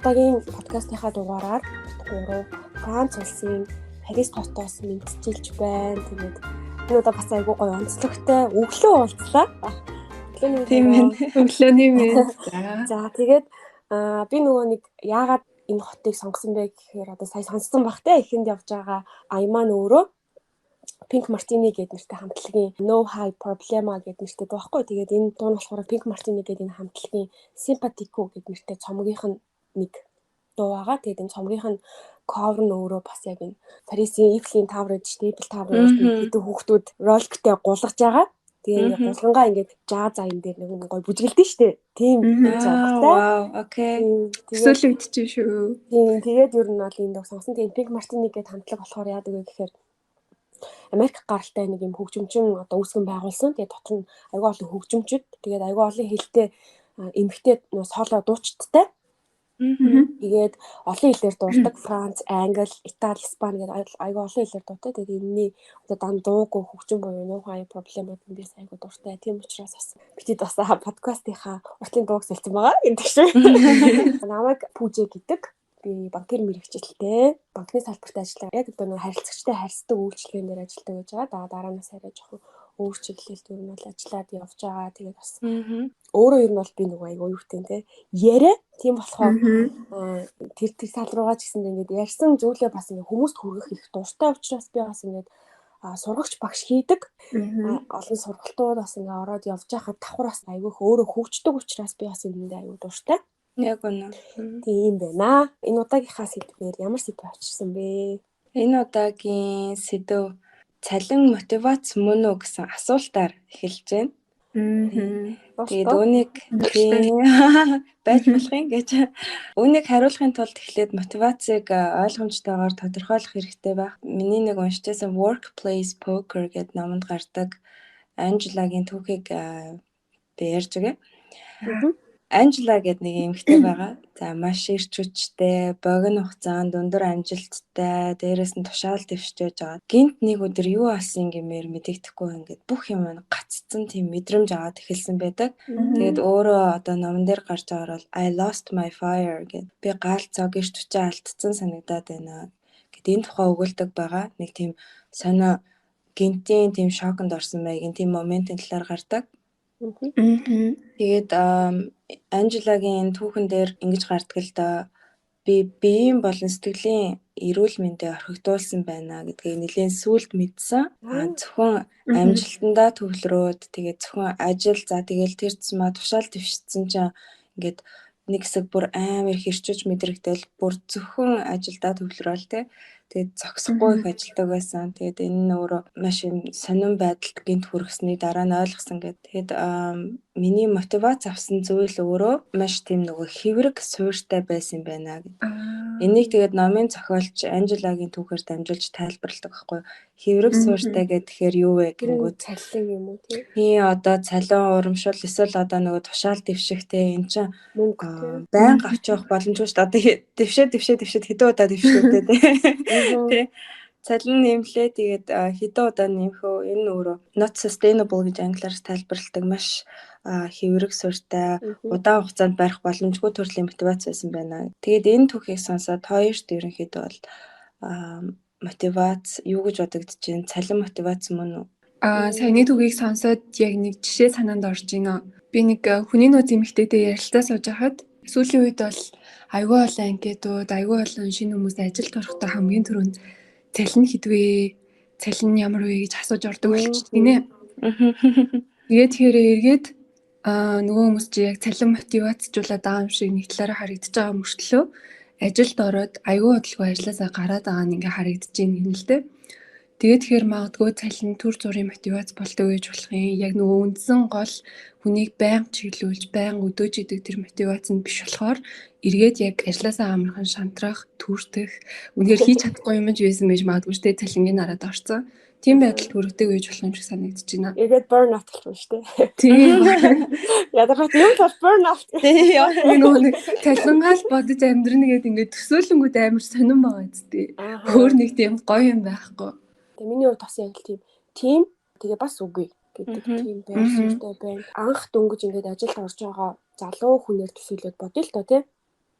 Одоогийн подкастынхаа дугаараар 3 Франц улсын Парис хотоос мэдчилж байна. Тэгээд энэ удаа бас айгүй гоё онцлогтой өглөө уулзлаа. Тийм ээ. Өглөөний мэнд. За тэгээд би нөгөө нэг яагаад энэ хотыг сонгосон бэ гэхээр одоо сая сонссон бах те эхэнд явж байгаа Айман өөрөө Pink Martini гэдэг нэртэй хамтлагийн No High Problema гэдэг нэртэй байхгүй. Тэгээд энэ дуу нь болохоор Pink Martini гэдэг энэ хамтлагийн Simpatico гэдэг нэртэй цомгийнх нь нэг дуу байгаа. Тэгээд энэ цомгийнх нь cover нь өөрөө бас яг энэ Парисын Eiffel Tower гэдэг чинь Eiffel Tower гэдэг хүүхдүүд роликтэй гулгаж байгаа. Тэгээд ингээд гулгангаа ингээд жаз аян дээр нэг гой бүжгэлдэн штэ. Тийм жаргалтай. Вау, окей. Эсвэл үдчихэж шүү. Тийм тэгээд ер нь бол энэ дуу сонсон. Тэгээд Pink Martini гэдэг хамтлаг болохоор яадаг вэ гэхээр Америк гаралтай нэг юм хөгжимчин одоо үүсгэн байгуулсан. Тэгээд дотор нь аюул олон хөгжимчд, тэгээд аюул олон хэлтэй эмэгтэй соло дуучдтай. Тэгээд олон хэлээр дуурдаг. Франц, Англи, Итали, Испани гэдэг аюул олон хэлээр дуутай. Тэгээд энэний одоо дан дуугүй хөгжим буюу No High Problema гэдэг би аюул дуртай. Тийм учраас бас битэд бас подкастынхаа уртлын дууг сэлсэн байгаа гэдэг шиг. Намайг Пүүжэ гэдэг. Би банкир мэрэгчлээ. Банкны салбарт ажиллаа. Яг одоо нэг харилцагчтай харьцдаг үйлчлэгээр дээр ажилладаг гэж байгаа. Дараа нь арай жоохон өөр чиглэлд ер нь бол ажиллаад явж байгаа. Тэгээд бас өөрөө ер нь бол би нөгөө аягүй юу гэдэг те. Яриа. Тийм болохоор тэр тал руугаа ч гэсэн ингээд ярьсан зүйлээ бас ингээд хүмүүст хүргэх их дуртай учраас би бас ингээд сургагч багш хийдэг. Олон сургалтууд бас ингээд ороод явж байхад давхар бас аягүй өөрөө хөгждөг учраас би бас энэндээ аягүй дуртай. Яг үнэ. Тийм байна. Энэ удаагийнхаа сэдвээр ямар сэдв авчирсан бэ? Энэ удаагийн сэдв цалин мотивац мөн үү гэсэн асуултаар эхэлж байна. Тэгээд үүнийг байж болох юм гэж. Үүнийг хариулахын тулд эхлээд мотивацийг ойлгомжтойгоор тодорхойлох хэрэгтэй байх. Миний нэг уншижсэн Workplace Poker гэдэг номонд гардаг Анжелагийн түүхийг би ярьж өгье. Анжела гэдэг нэг эмэгтэй байгаа. За маш эрч хүчтэй, богино хугацаанд өндөр амжилттай, дээрээс нь тушаал дэвшиж байгаа. Гинт нэг өдөр юу болсон гэмээр мэдэгдэхгүй ингээд бүх юм гаццсан тийм мэдрэмж аваад эхэлсэн байдаг. Тэгээд өөрөө одоо номон дээр гарч байгаа бол I lost my fire гэд би гаалцаг эрч хүчээ алдсан санагдаад байна гэд энэ тухай өгүүлдэг байгаа. Нэг тийм сонио гинтийн тийм шоконд орсон байгийн тийм моментын талаар гардаг. Тэгээд Анжелагийн түүхэн дээр ингэж гардаг л да би биеийн болон сэтгэлийн эрүүл мэндэд орхигдуулсан байна гэдгийг нэлээд сүлд мэдсэн. Зөвхөн амжилтандаа төвлөрөөд тэгээд зөвхөн ажил за тэгээд тэр цэцмаа тушаал дэвшсэн чинь ингээд нэг хэсэг бүр амар хэрчүүж мэдрэгдэл бүр зөвхөн ажилдаа төвлөрөөл те. Тэгээд зогсохгүй их ажилдаг байсан. Тэгээд энэ нь өөрөө маш сонирн байдалд гинт хүргэсний дараа нь ойлгосон гэдэг. Тэгээд миний мотивац авсан зүйл өөрөө маш тийм нөгөө хэврэг суурьтай байсан байна гэдэг. Энийг тэгээд номын зохиолч Анжелагийн түүхээр дамжуулж тайлбарладаг байхгүй. Хэврэг суурьтай гэхээр юу вэ гэнгүүт цалин юм уу тийм. Тий одоо цалин урамшуул эсвэл одоо нөгөө тушаал дэвшихтэй эн чинь байнга авч явах боломжгүй шүү дээ. Одоо дэвшээд хэдэн удаа дэвшүүлдэг тий. Цалин нэмлээ тэгээд хэдэн удаа нэмэхөө энэ өөрөө not sustainable гэж англиар тайлбарладаг маш хэврэг суурьтай удаан хугацаанд барих боломжгүй төрлийн мотивац байсан байна. Тэгээд энэ түүхийг сонсоод хоёрт ерөнхийдөө бол мотивац юу гэж бодогдож байна? Цалин мотивац мөн үү? Саяны түүхийг сонсоод яг нэг жишээ санаанд орж байна. Би нэг хүний нөөц эмэгтэйтэй ярилцлаа сууж байхад сүүлийн үед бол аюул олон анкетууд, аюул олон шинэ хүмүүс ажилд орохдоо хамгийн түрүүнд цалин хэдвэ, цалин ямар вэ гэж асууж ордог болчихсон гинэ. Тэгээд эргээд нөгөө хүмүүс чи яг цалин мотивацжуулаад байгаа юм шиг нэг талаараа харагдаж байгаа мөртлөө ажилд ороод аюул хөдөлгөөн ажилласаа гараад байгаа нь ингээ харагдаж байна юм л дээ. Тэгээд магадгүй цалин төр зургийн мотивац болдог гэж болох юм. Яг нөгөө үндсэн гол хүнийг байнга чиглүүлж, байнга өдөөж идэг тэр мотивац нь биш болохоор эргээд яг ажилласаа амархан шантрах, түртэх, үнээр хийж чадахгүй юм ч байсан байж магадгүй штэ цалингийн нараад орцсон. Тийм байдалд хүрэгдэг гэж болох юм шиг санагдаж байна. Эргээд burn out болчихно штэ. Тийм. Ядаргаад юм бол burn out. Тийм. Нөгөө цалингаал бодож амьдрна гэдэг ингээд төсөөлөнгүүд амар сонирн байгаа зү. Өөр нэг тийм гоё юм байхгүй. Тэгээ миний хувьд бас яг л тийм тэгээ бас үгүй гэдэг тийм байр суурьтай байна. Анх дөнгөж ингээд ажилд орж байгаа залуу хүнээр төсөөлөд бодъё л доо тий.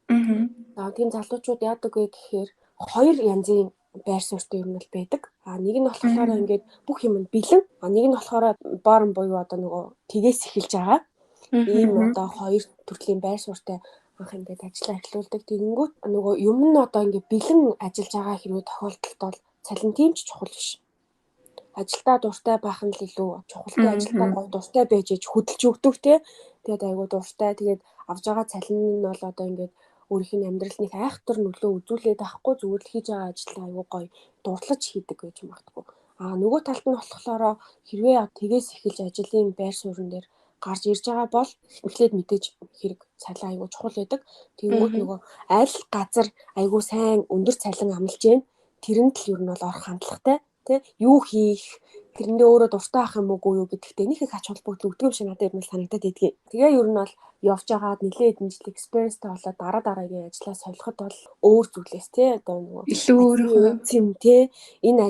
Аа тийм залуучууд яадаг вэ гэхээр хоёр янзын байр суурьтай юм бол байдаг. Нэг нь болохоор ингээд бүх юм бэлэн. Нэг нь болохоор борн буюу одоо нөгөө тгээс эхэлж байгаа. Ийм одоо хоёр төрлийн байр суурьтай анх ингээд ажиллаа эхлүүлдэг. Тэгэнгүүт нөгөө юм нь одоо ингээд бэлэн ажиллаж байгаа хэрэг тохиолдолд бол цалин тийм ч чухал биш. Ажилдаа дуртай байх нь л илүү чухал. Ажилдаа гоё дуртай байж ээж хөдөлж өгдөг те. Тэгээд айгуу дуртай. Тэгээд авж байгаа цалин нь бол одоо ингээд өөрийнх нь амьдралын айхтар нөлөө үзүүлээд авахгүй зүгээр л хийж байгаа ажлаа айгуу гоё дурдлаж хийдэг гэж магадгүй. Нөгөө талд нь болохоор хэрвээ тгээс эхэлж ажлын байр суурин дээр гарч ирж байгаа бол эхлээд мэдээж хэрэг цалин айгуу чухал байдаг. Тэгэнгүүт нөгөө аль газар айгуу сайн өндөр цалин амлаж гэн тэрэнд л ер нь бол орох хандлагатай тий юу хийх тэрэндээ өөрөө дуртай ах юм уу юу гэдэгтээ нэг их ач холбогдол өгдөг юм шиг надад ер нь санагдаад байдгийг. Тэгээ ер нь бол явж байгаад нэлээд хэдэн жил экспириенстэй болоод дараагийн ажлаа солиход бол өөр зүйлээс тий одоо нөгөө илүү өөр юм тий энэ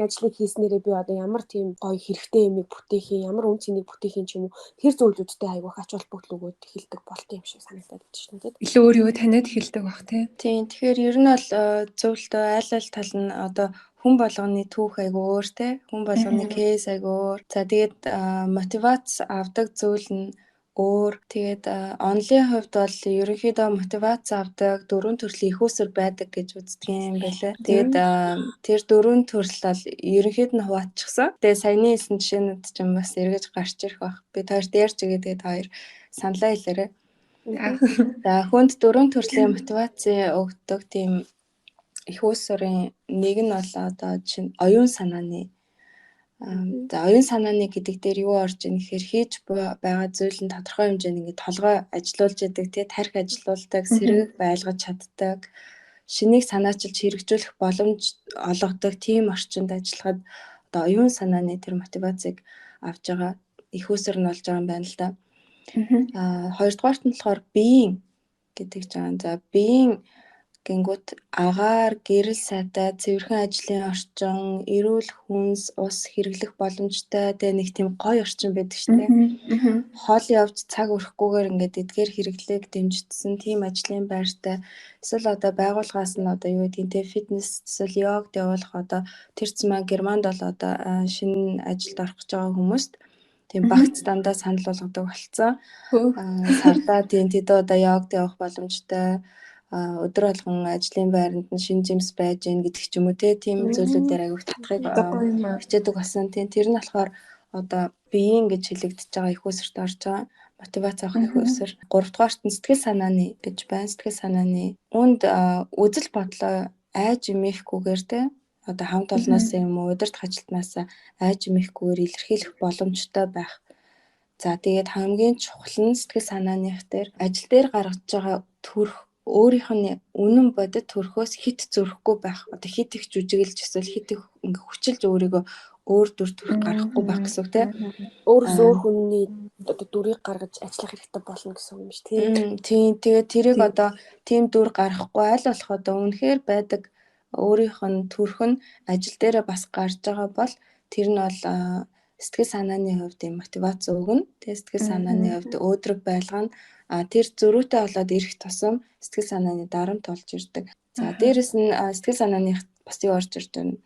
ажлыг хийснээрээ би одоо ямар тийм гоё хэрэгтэй юмыг бүтээх юм ямар үн цэнийг бүтээх юм ч юм уу тэр зүйлүүдтэй айгуу ач холбогдол өгөөд эхэлдэг болт юм шиг санагдаад байна шүү дээ. Илүү өөрийгөө таниад эхэлдэг бах тий. Тийм тэгэхээр ер нь бол зөвлөлтөө аль тал нь одоо хүн болгоны түүх айгуу өөр те хүн болгоны кейс айгуу өөр. За тэгээд мотивац авдаг зүйл нь өөр. Тэгээд онлын хувьд бол ерөнхийдөө мотивац авдаг дөрвөн төрлийн их усэр байдаг гэж үздэг юм байлаа. Тэгээд тэр дөрвөн төрөл бол ерөнхийд нь хувааччихсан. Тэгээд саяны хэлсэн жишээнүүд ч юм бас эргэж гарч ирэх бах. Би таард ярьж игээ тэгээд хоёр саналаа хэлээрэй. За хүнд дөрвөн төрлийн мотивац өгдөг тийм их усрын нэг нь бол одоо чинь оюун санааны за оюун санааны гэдэг дээр юу орж ийн гэхээр хийж байгаа зүйл нь тодорхой хэмжээнд ингээд толгой ажилуулж яадаг тий тарих ажилуулдаг сэргэг байлгаж чаддаг шинийг санаачилж хэрэгжүүлэх боломж олгодог тийм орчинд ажиллахад одоо оюун санааны тэр мотивацийг авч байгаа их уср нь болж байгаа юм байна л да. Хоёрдугаарт нь болохоор биеийн гэдэг жаа. За биеийн гингүүт агаар, гэрэл сайтай, цэвэрхэн ажлын орчин, эрүүл хүнс, ус хэрэглэх боломжтой тэгээ нэг тийм гоё орчин байдаг шүү дээ. Хоол явж цаг өрөхгүйгээр ингээд эдгээр хэрэглээг дэмжигдсэн тийм ажлын байртай. Эсвэл одоо байгууллагаас нь одоо юу гэдэг те фитнес эсвэл йогд явуулах одоо тэрч маань Германд бол одоо шинэ ажилд орох гэж байгаа хүмүүст тийм багц дандаа санал болгодог болцсон. Сардаа тийм тэд одоо йогд явах боломжтой өдөр болгон ажлын байранд нь шинэ жимс байж гин гэдэг ч юм уу тийм зүйлүүдээр аяг татахыг хичээдэг болсон. Тийм тэр нь болохоор одоо биеийн гэж хэлэгдэж байгаа их усрт орж байгаа мотивац авах их уср. Гуравдугаарт нь сэтгэл санааны гэж байна. Сэтгэл санааны үүнд үзэл бодлоо айж эмээхгүйгээр те одоо хамт олноос юм уу удирдах ажилтнаас айж эмээхгүйгээр илэрхийлэх боломжтой байх. За тэгээд хамгийн чухал нь сэтгэл санааных дээр ажил дээр гаргаж байгаа төрх өөрийнх нь үнэн бодит төрхөөс хит зөрөхгүй байх. Одоо хит их жүжиглж эсвэл хит их ингээ хүчилж өөрийгөө өөр дүр төрх гаргахгүй байх гэсэн үг тийм. Өөрөөс өөр хүний одоо дүрийг гаргаж ажиллах хэрэгтэй болно гэсэн юм шүү тийм. Тийм тэгээд тэрийг одоо тийм дүр гаргахгүй аль болох одоо үнэхээр байдаг өөрийнх нь төрх нь ажил дээрээ бас гарч байгаа бол тэр нь бол сэтгэл санааны хувьд мотивац өгнө. Тэгээд сэтгэл санааны хувьд өөдрөг байлгана. Тэр зөрүүтэй болоод ирэх тусам сэтгэл санааны дарамт болж ирдэг. За дээрэс нь сэтгэл санааны бас юу орж ирж байна.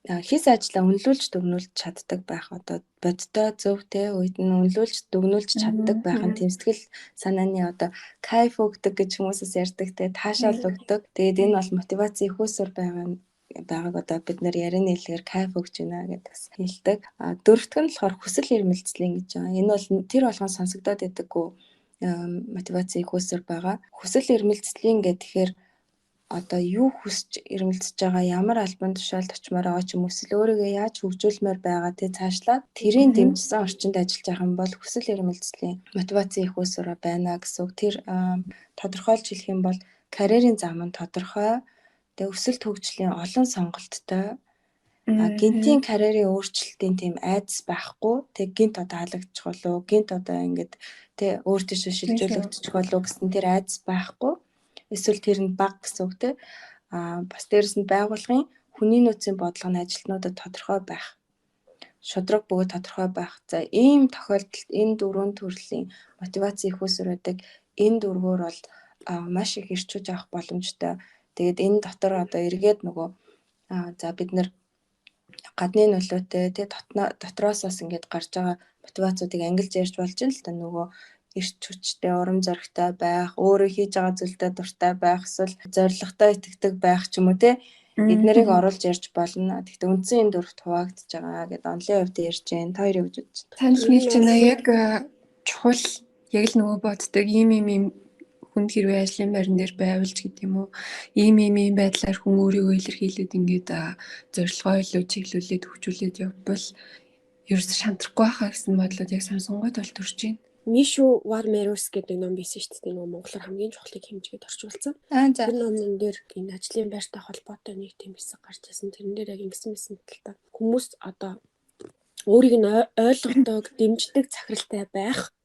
Хийс ажлаа үнэлүүлж дүгнүүлж чаддаг байх одоо бодтой зөв те үед нь үнэлүүлж дүгнүүлж чаддаг байх нь тийм сэтгэл санааны одоо кайф өгдөг гэж хүмүүсээс ярьдаг те таашаал өгдөг. Тэгээд энэ бол мотивацийн их уср байгааг одоо бид нар ярианы хэлээр кайф өгч байна гэдээ бас хэлдэг. Дөрөвт нь болохоор хүсэл эрмэлзлийн гэж байгаа. Энэ бол тэр болгон сонсогдоод байдаггүй мотивацийн их уср байгаа. Хүсэл эрмэлзлийн гэхээр одоо юу хүсэж эрмэлзэж байгаа ямар албан тушаалд очимоор байгаа ч юм уу эсвэл өөрийгөө яаж хөгжүүлмээр байгаа тэ цаашлаад тэрийн дэмжсэн орчинд ажиллаж байгаа юм бол хүсэл эрмэлзлийн мотивацийн их уср байна гэсэн үг. Тэр тодорхойлж хэлэх юм бол карьерийн зам нь тодорхой тэгээ өсөлт хөгжлийн олон сонголттой гинтийн карьерийн өөрчлөлтийн тийм айдас байхгүй тэг гинт одоо халагдчих болов гинт одоо ингээд тэ өөр тийш шилжүүлэгдчих болов гэсэн тэр айдас байхгүй эсвэл тэр нь баг гэсэн үг те бас дээрэс нь байгууллагын хүний нөөцийн бодлогын ажилтнуудад тодорхой байх шудраг бөгөөд тодорхой байх. За ийм тохиолдолд энэ дөрвөн төрлийн мотивацийн их уср байдаг энэ дөрвөөр бол маш их ирчүүж авах боломжтой. Тэгээд энэ дотор одоо эргээд нөгөө за бид нэр гадны нөлөөтэй тий дотроос бас ингээд гарч байгаа мотивацуудыг ангилж ярьж болж байна л да. Нөгөө эрч хүчтэй, урам зоригтой байх, өөрөө хийж байгаа зүйлдээ дуртай байх, эсвэл зорилготой итгэдэг байх ч юм уу тий. Эднэрийг оруулж ярьж болно. Гэхдээ үндсэн энэ дөрөвт хуваагдж байгаа гэдэг онлын хувьд ярьж байна. Та хоёрыг гэж бодож байна. Санал нийлж байна. Яг чухал яг л нөгөө боддог ийм хүн хэрвээ ажлын байран дээр байвал ч гэдэг юм уу. Ийм байдлаар хүн өөрийгөө илэрхийлээд ингээд зорилгоо илүү чиглүүлээд хөгжүүлээд явбал ерөөс шантрахгүй байхаа гэсэн бодлоод яг сонсонгойд бол төрж байна. Мишу Вармерус гэдэг ном байсан шүү дээ. Нөгөө монголоор хамгийн чухлыг хэмжгээд орчуулсан. За. Тэр номын дээр энэ ажлын байртай холбоотой нэг тийм хэсэг гарч ирсэн. Тэрэн дээр яг ингэсэн байсан л та. Хүмүүс одоо өөрийг нь ойлгодог, дэмждэг захиралтай байх.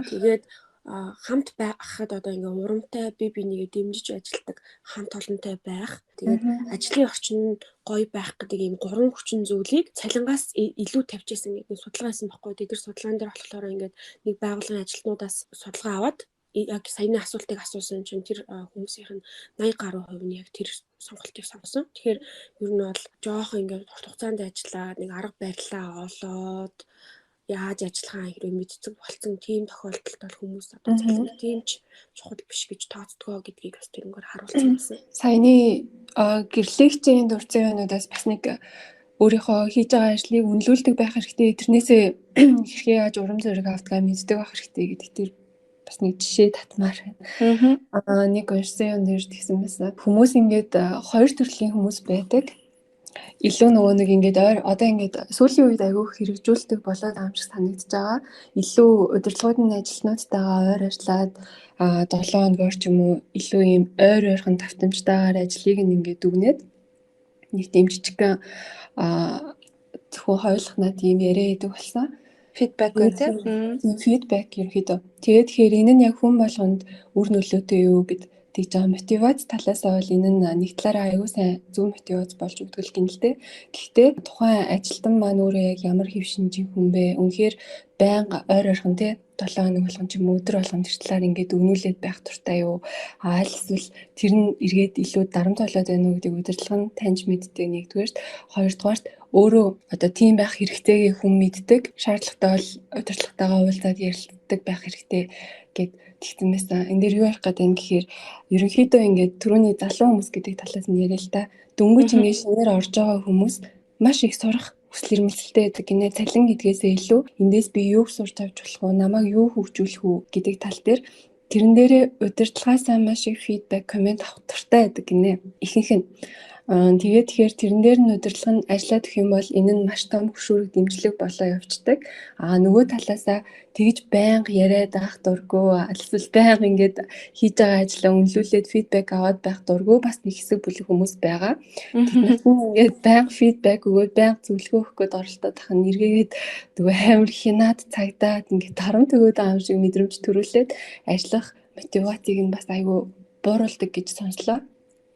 Тэгээд хамт байхад одоо ингээ урамтай бие бинийгээ дэмжиж ажилтдаг хамт олонтой байх. Тэгээд ажлын орчин гоё байх гэдэг ийм гурван хүчин зүйлийг цалингаас илүү тавьчихсан гэдэг судалгаасан баггүй. Тэр судалгаан дээр болохоор ингээд нэг байгууллагын ажилтнуудаас судалгаа аваад яг саяны асуултыг асуусан чинь тэр хүмүүсийн 80 гаруй хувь нь яг тэр сонголтыг сонгосон. Тэгэхээр ер нь бол жоох ингээд урт хугацаанд ажиллаад нэг арга барилаа олоод яаж ажиллахаа хэрэг мэддэг болсон тийм тохиолдолд бол хүмүүс одоо цалин тиймч чухал биш гэж тооцдгоо гэдгийг бас тэрнгээр харуулсан байсан. Саяны гэрлэгчийн дурцынуудаас бас нэг өөрийнхөө хийж байгаа ажлыг үнэлүүлдэг байх хэрэгтэй. Тэрнээсээ хэрхэн яаж урам зориг авдгаа мэддэг байх хэрэгтэй гэдэг тэр бас нэг жишээ татмаар байна. Нэг уншсан юм дээр тэгсэн байсан. Хүмүүс ингээд хоёр төрлийн хүмүүс байдаг. Илүү нөгөө нэг ингээд одоо ингээд сүүлийн үед айгүй хэрэгжүүлдэг болоод байгаа юм шиг санагдаж байгаа. Илүү удирдлагуудын ажилтнуудтайгаа ойр ажиллаад 7 хоногор ч юм уу илүү ийм ойрхон давтамжтайгаар ажлыг ингээд дүгнээд нэг тийм жижигхэн зөвхөн хойлохнаа тийм яриа хийдэг болсон. Фидбек үү? Фидбек ерөөхдөө. Тэгээд тэгэхээр энэ нь яг хүн болгонд үр нөлөөтэй юу гэд тэгж байгаа мотивац талаасаа бол энэ нь нэг талаараа аюу сайн зөв мотивац болж өгдөг юм л дээ. Гэхдээ тухайн ажилтан маань өөрөө яг ямар хэв шинжийн хүн бэ? Үнэхээр байнга ойрхон тий 7 хоног болгон ч юм уу өдөр болгон тэр талаар ингээд өгнүүлээд байх туртай юу? Аль эсвэл тэр нь эргээд илүү дарамтлаад байна уу гэдэг удирдлага нь таньж мэддэг нэгдүгээрт, хоёрдугаарт өөрөө одоо тийм байх хэрэгтэйг хүн мэддэг. Шаардлагатай бол удирдлагатайгаа уулзаад ярилцдаг байх хэрэгтэй гэд тэгсэн байсан. Энд дээр юу ярих гэдэг юм гэхээр ерөнхийдөө ингээд түрүүний залуу хүмүүс гэдэг талаас нь яриа л та. Дөнгөж ингээд шинээр орж байгаа хүмүүс маш их сурах хүсэл эрмэлзэлтэй байдаг гинэ. Цалин гэдгээсээ илүү эндээс би юуг сурч авч болох вэ? Намайг юу хөгжүүлэх үү гэдэг тал дээр тэрэн дээрээ удирдлагаасаа маш их фидбек, коммент авах туртай байдаг гинэ. Ихэнх нь тэгээд тэгэхээр тэрэн дээр нь удирдлага нь ажиллаад өгөх юм бол энэ нь маш том хөшүүрэг дэмжлэг болоо явцдаг. Нөгөө талаасаа тэгж байнга яриад байх дурггүй, эсвэл байнга ингээд хийж байгаа ажлаа үнэлүүлээд фидбек аваад байх дурггүй бас нэг хэсэг бүлэг хүмүүс байгаа. Тэднээс ингээд байнга фидбек өгөөд байнга зөвлөгөө өгөх гээд оролдоод тах нь эргээд нөгөө амар хянаад цагдаад ингээд тарам төгөөд байгаа юм шиг мэдрэмж төрүүлээд ажиллах мотивацийг нь бас айгүй бууруулдаг гэж сонслоо.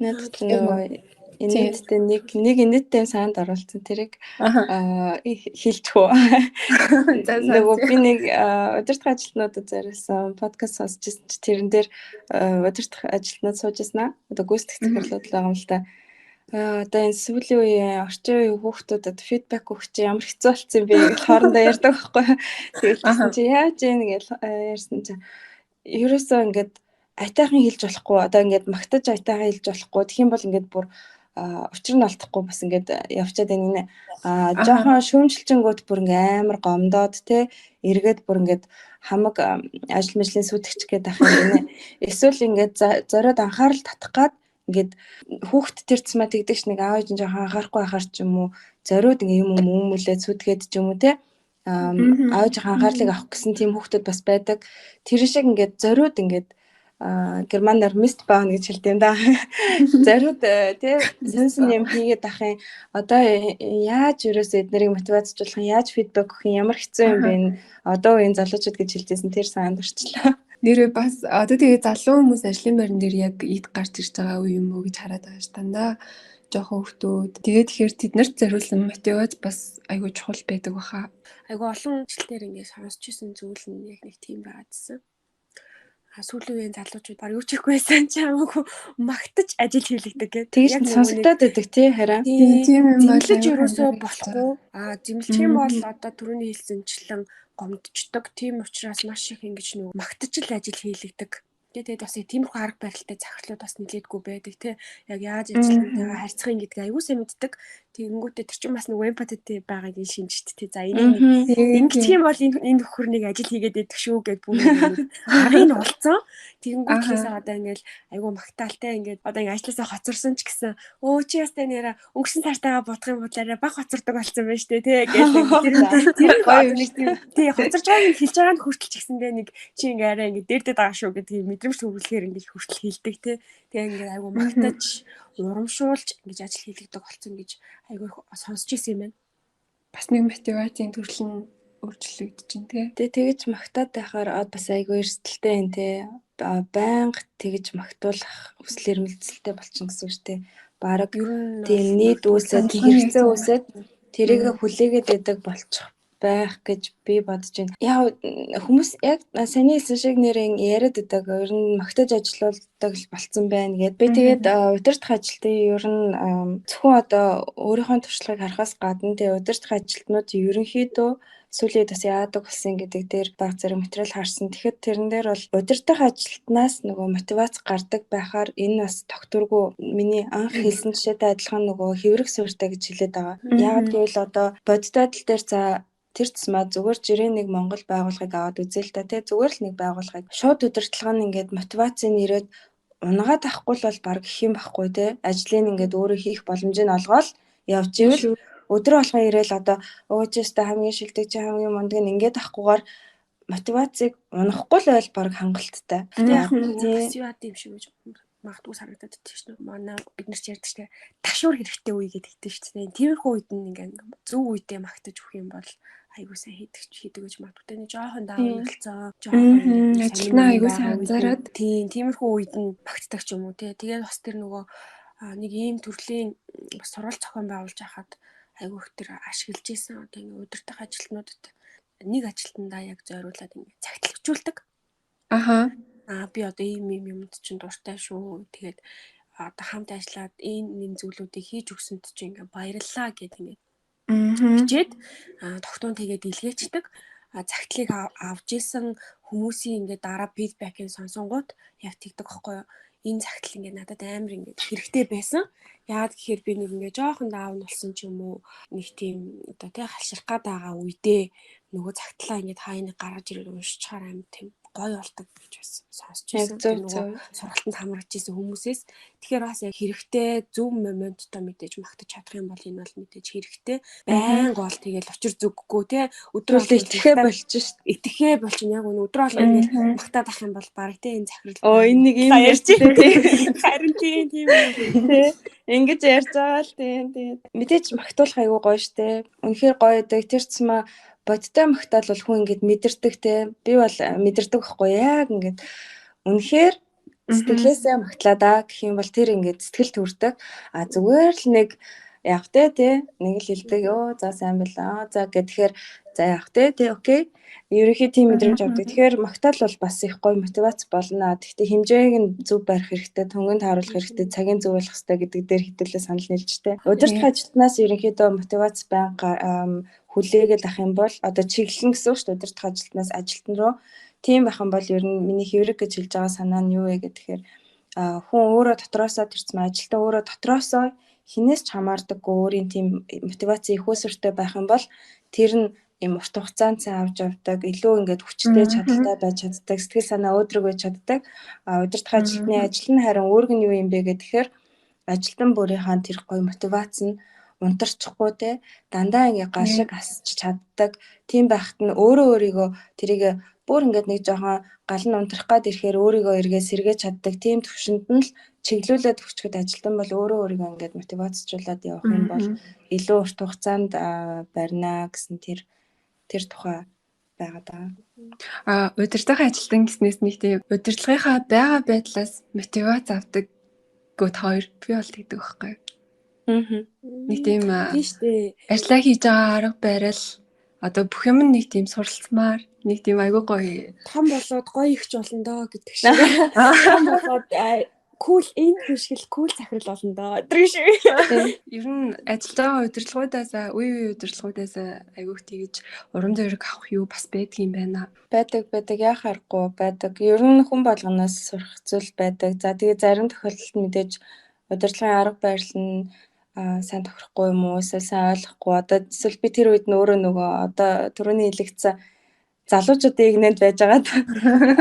Надад нөгөө энэттэй нэг энэттэй санд оруулсан тэрийг хэлчихв. Нөгөө би нэг удирдах ажилтнуудад зориулсан подкаст сонсч ирсэн чи тэрэн дээр удирдах ажилтнууд сууж ирсэн аа. Одоо гүйцэтгэх захирлууд л байгаа юм л та. Одоо энэ сүүлийн үеийн орчин үеийн хүүхдүүдэд фидбек өгч ямар хэцүү болсон бэ гэж хоорондоо ярьдаг байхгүй. Тэгэлсэн чи яаж ийм гэж ярьсан чи ерөөсөө ингээд айтайхан хэлж болохгүй. Одоо ингээд магтаж айтайхан хэлж болохгүй. Тэгэх юм бол ингээд бүр учир нь алдахгүй бас ингээд явчаад байна. Жохон шүүмжилчэнгүүд бүр ингээ амар гомдоод те эргээд бүр ингээд хамаг ажил мэжлийн сүйтгэж гээд ах юм гинэ. Эсвэл ингээд зориод анхаарал татах гад ингээд хүүхд тэрцмаа тэгдэг ш нэг аав ээж жоохон анхаарахгүй ахаар ч юм уу зориод ингээ юм өмүүлээд сүйтгээд ч юм уу те аав ээж анхаарлыг авах гэсэн тийм хүүхдүүд бас байдаг. Тэр шиг ингээд зориод ингээд германаар мист баун гэж хэлдэг юм да. Зориуд тий сонсон юм хийгээд ахын одоо яаж ерөөсөө эднэрийг мотивацжуулах юм яаж фидбек өгөх юм ямар хэцүү юм бэ одоо энэ залуучууд гэж хэлжсэн тэр санд орчлоо. Нэрээ бас одоо тэгээ залуу хүмүүс ажлын байран дээр яг ид гарч ирж байгаа үе юм уу гэж хараад байгаа ш дандаа жоохон хөвгтүүд. Тэгээд тэгэхээр тэднэрт зориулсан мотивац бас айгүй чухал байдаг баха. Айгүй олон ажилтнаар ингээд сонсч ирсэн зүйл нь яг нэг тийм байгаа гэсэн. сүүлийн үеийн залуучууд баг юу ч ихгүй байсан ч хамаагүй магтаж ажил хийлэгдэг гэдэг. Тэгж сонсогдоод байдаг тий хараа. Тийм юм бол зэмлэж аюул юусоо хандаад болохгүй. Зэмлэх юм бол одоо түрүүний хэлсэнчлэн гомдчдаг. Тийм учраас маш их ингэж нөгөө магтаж л ажил хийлэгдэг. Тэгээд бас тиймэрхүү арга барилтай захирлууд бас нэлээдгүй байдаг тий. Яг яаж ажилтнтайгаа харьцахын гэдгийг аюул сайн мэддэг. Тэгэнгүүтээ тэр чинь бас нөгөө эмпатитэй байгааг нь шинжтэй тий. За энийг ингэчих юм бол энэ нөхөр нэг ажил хийгээд идэх шүү гэд бүр нэг аргыг нь олцсон. Тэгэнгүүтлээсээ одоо ингээл аюул магтаалтай ингээд одоо ингээд ажлаасаа хоцорсон ч гэсэн чи ястай нэрэ өнгөрсөн сартаагаа бодох юм бол арай баг хоцордог болсон байж тээ тий гэж тэр гоё нэг тий хоцорж байгааг нь хэлж байгаа нь хүртэл ч гэсэндээ нэг чи ингээ арай ингээ дээрдээ байгаа шүү гэдгийг мэдрэмж төрүүлэхээр ингээ хүртэл хэлдэг тий. Тэгээ ингээ аюул магтаж урамшуулж ингэж ажил хийлэгдэг болсон гэж аюул сонсч ирсэн юм байна. Бас нэг мотивацийн төрөл нь өөрчлөгдөж чинь тий. Тэгээ тэгэж магтаад байхаар бас айгүй эрсдэлтэй юм тий. Байнга тэгэж магтуулах хүсэл эрмэлзэлтэй болчихно гэсэн үг шүү дээ. Бараг тийм нийт үүсээд хэрэгцээ үүсээд тэрийг хүлээгээд байдаг болчих байх гэж би бодож байна. Яг хүмүүс яг саний хэлсэн шиг нэрэн яриад байдаг. Ер нь магтаж ажилладаг болцсон байна гэд. Би тэгээд удирдах ажилтны ер нь зөвхөн одоо өөрийнхөө туршлагыг харахаас гадна тэгээд удирдах ажилтнууд ерөнхийдөө сүүлийн бас яадаг болсон гэдэг дээр баг зэрэг материал харсан. Тэгэхэд тэрэн дээр бол удирдах ажилтнаас нөгөө мотивац гардаг байхаар энэ бас тогтворгүй миний анх хэлсэн жишээтэй адилхан нөгөө хэврэх суурьтай гэж хэлээд байгаа. Яг гэвэл одоо бодит байдал дээр за тэр тусмаа зүгээр жирийн нэг Монгол байгууллагыг аваад үзээл та тий зүгээр л нэг байгууллагыг шууд удирдлага нь ингээд мотивацийн нэрээд унгаад авахгүй л бол баг гэх юм байхгүй тий ажлыг ингээд өөрөө хийх боломжийг олгоод явж ивэл өдөр болгоо ирээл одоо өөжөөстэй хамгийн шилдэг чи хамгийн мундаг нь ингээд авахгүйгээр мотивацийг унахгүй л байл баг хангалттай. Яг пассиват юм шиг гэж магадгүй санагдаад байдаг шүү дээ. Манай бид нар ч ярьдаг шүү дээ. Ташуур хэрэгтэй үе гэдэг шүү дээ. Тиймэрхүү үед нь ингээд зөв үедээ магтаж өгөх юм бол айгуу сайн хийдэг гэж магадгүй. Нэг жоохон даавралцсан. Жоохон ажилтнаа айгуу сайн анзаараад тиймэрхүү үед нь магтдаг ч юм уу тий. Тэгээд бас тэр нөгөө нэг ийм төрлийн бас сурвалж зохион байгуулж байхад айгуу их тэр ашиглаж исэн. Одоо ингээд удирдах ажилтнуудад нэг ажилтнаа яг зориулаад ингээд цагтлагжуулдаг. Би одоо ийм юмд чинь дуртай шүү. Тэгээд одоо хамт ажиллаад энэ зүйлүүдийг хийж өгсөнд чинь ингээд баярлалаа гэдэг ингээд хичээд тогтоон тэгээд илгээчдэг. Цагтлыг авж исэн хүмүүсийн ингээд дараа фидбэкийг сонсонгууд яг тэгдэг байхгүй юу? Энэ цагтл ингээд надад амар ингээд хэрэгтэй байсан. Яагаад гэхээр би нэг ингээд жоохон даавн болсон ч юм уу нэг тийм одоо тий халширх гад байгаа үедээ нөгөө цагтлаа ингээд хаяа гаргаж ирээд уншчихаар амар тийм гоё болдог гэж бас сонсч байсан. Нөгөө сургалтанд хамрагч исэн хүмүүсээс тэгэхээр бас яг хэрэгтэй зөв моменттой мэдээж магтаж чадах юм бол энэ бол мэдээж хэрэгтэй. Байнга бол тэгэл учир зүггүй тий өдрөө итгэхээ болчих шүү дээ. Итгэхээ болчих яг өнө өдрөө бол ингээд магтаад ах юм бол баг тий энэ захирал. Энэ нэг юм ярьж тий. Харин тийм тий. Ингэж ярьж байгаа л тий. Мэдээж магтуулах айгүй гоё штэ. Үнэхээр гоё байдаг. Тэр цэма бодтой магтаал бол хүн ингэж мэдэрдэг те. Би бол мэдэрдэг байхгүй яг ингэж үнэхээр сэтгэлээсээ магтлаа да гэх юм бол тэр ингэж сэтгэл төрдөг. Зүгээр л нэг яг те нэг л хэлдэг. За сайн байна. За гэхээр за яг те окей. Ерөнхий тийм мэдрэмж авдаг. Тэгэхээр магтаал бол бас их гоё мотивац болно. Гэхдээ хэмжээг нь зөв барих хэрэгтэй, төнгөнд харуулах хэрэгтэй, цагийн зөв болох хэрэгтэй гэдэг дээр хэтүүлээ санал нийлж тээ. Удирдах ажилтнаас ерөнхийдөө мотивац байнга хүлээгээд ах юм бол одоо чиглэн гэсэн үг шүү дээ. Удирдах ажилтнаас ажилтан руу тийм байх юм бол ер нь миний хэврэг гэж хэлж байгаа санаа нь юу вэ гэхээр хүн өөрөө дотроосоо тэрцмэ ажилтан өөрөө дотроосоо хинээс ч хамаардаггүй өөрийн тийм мотивац их өсвөртэй байх юм бол тэр нь юм урт хугацаанд сайн авч явдаг, илүү ингээд хүчтэй чадaltaй байж чаддаг, сэтгэл санаа өөдрөг байж чаддаг. Удирдах ажилтны ажил нь харин үүрэг нь юу юм бэ гэхээр ажилтан бүрийнхаа тэр гоё мотивац нь унтарчихгүй те дандаа ингээ гал шиг асч чаддаг. Тийм байхад нь өөрийгөө тэрийг бүр ингээд нэг жоохон гал нь унтрах гад ирэхээр өөрийгөө эргээ сэргээж чаддаг. Тийм төвшөнд нь л чиглүүлээд өгчөд ажилтан бол өөрийгөө ингээд мотивацжуулаад явах юм бол илүү урт хугацаанд барина гэсэн тэр тухай байгаа даа. Удирдах ажилтан гэснээс нэг тийм удирдлагынхаа байгаа байдлаас мотивац авдаг гот хоёр би бол тэгдэг байхгүй. Нэг тийм тийштэй ажиллаа хийж байгаа арга барил одоо бүх юм нэг тийм суралцмаар нэг тийм айгүй гоё. Том болоод гоё ихч болно доо гэдэг шиг. Том болоод кул энэ хүшгэл кул захирал болно доо гэдэг шиг. Ер нь ажиллаж байгаа удирдлагуудаас үе удирдлагуудаас айгүйх тэгж урам зориг авах юу бас байдаг юм байна. Байдаг яах аргагүй байдаг. Ер нь хүн болгоноос сурах зүйл байдаг. За тэгээ зарим тохиолдолд мэдээж удирдлагын арга барил нь сайн тохирохгүй юм уу эсвэл сайн ойлгохгүй. Одоо эсвэл би тэр үед өөрөө нөгөө одоо түрүүний хэлэгдсэн залуучуудын игнэнд байж байгаад